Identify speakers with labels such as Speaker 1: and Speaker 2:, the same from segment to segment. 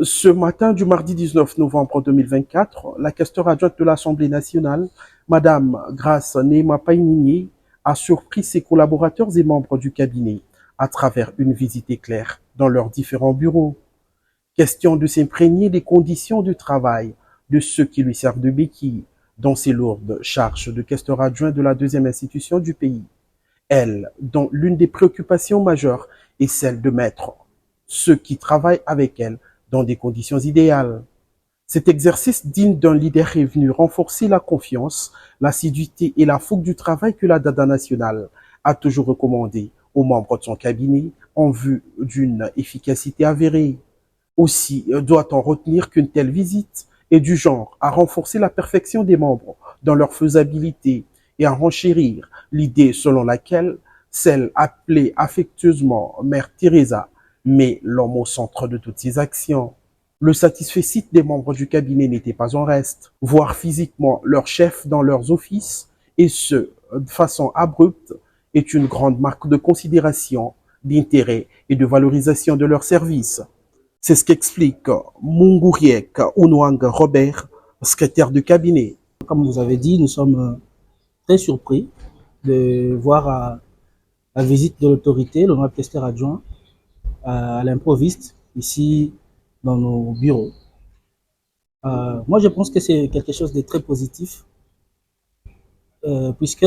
Speaker 1: Ce matin du mardi 19 novembre 2024, la questeur adjointe de l'Assemblée nationale, Madame Grace Nema Paininier, a surpris ses collaborateurs et membres du cabinet à travers une visite éclair dans leurs différents bureaux. Question de s'imprégner des conditions de travail de ceux qui lui servent de béquille dans ses lourdes charges de questeur adjoint de la deuxième institution du pays. Elle, dont l'une des préoccupations majeures est celle de mettre ceux qui travaillent avec elle dans des conditions idéales. Cet exercice digne d'un leader est venu renforcer la confiance, l'assiduité et la fougue du travail que la Dada nationale a toujours recommandé aux membres de son cabinet en vue d'une efficacité avérée. Aussi doit-on retenir qu'une telle visite est du genre à renforcer la perfection des membres dans leur faisabilité et à renchérir l'idée selon laquelle celle appelée affectueusement Mère Teresa met l'homme au centre de toutes ses actions. Le satisfecit des membres du cabinet n'était pas en reste. Voir physiquement leur chef dans leurs offices, et ce, de façon abrupte, est une grande marque de considération, d'intérêt et de valorisation de leurs services. C'est ce qu'explique Munguriek Unwang Robert, secrétaire de cabinet.
Speaker 2: Comme vous avez dit, nous sommes très surpris de voir la visite de l'autorité, l'honorable questeur adjoint, à l'improviste, ici dans nos bureaux. Moi, je pense que c'est quelque chose de très positif, puisque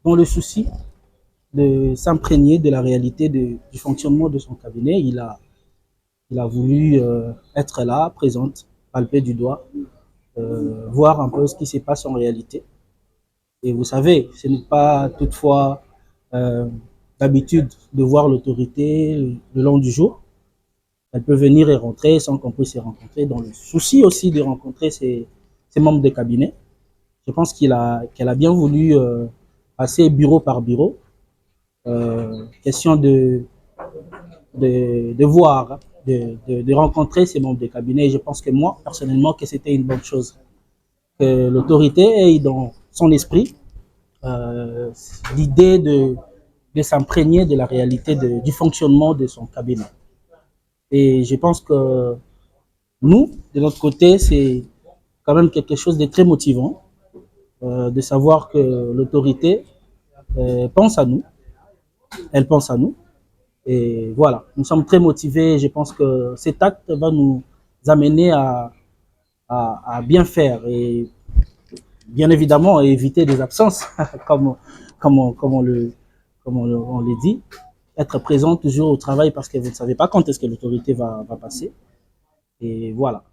Speaker 2: dans le souci de s'imprégner de la réalité du fonctionnement de son cabinet, il a voulu être là, présente, palper du doigt, voir un peu ce qui se passe en réalité. Et vous savez, ce n'est pas toutefois euh, d'habitude de voir l'autorité le long du jour. Elle peut venir et rentrer sans qu'on puisse se rencontrer, dans le souci aussi de rencontrer ses membres de cabinet. Je pense qu'elle a bien voulu passer bureau par bureau. Question de voir, de rencontrer ses membres de cabinet. Et je pense que moi, personnellement, que c'était une bonne chose. Que l'autorité ait dans son esprit l'idée de s'imprégner de la réalité du fonctionnement de son cabinet. Et je pense que nous, de notre côté, c'est quand même quelque chose de très motivant de savoir que l'autorité pense à nous, elle pense à nous. Et voilà, nous sommes très motivés. Je pense que cet acte va nous amener à bien faire et bien évidemment éviter des absences, comme, on le dit. Être présent toujours au travail parce que vous ne savez pas quand est-ce que l'autorité va passer. Et voilà.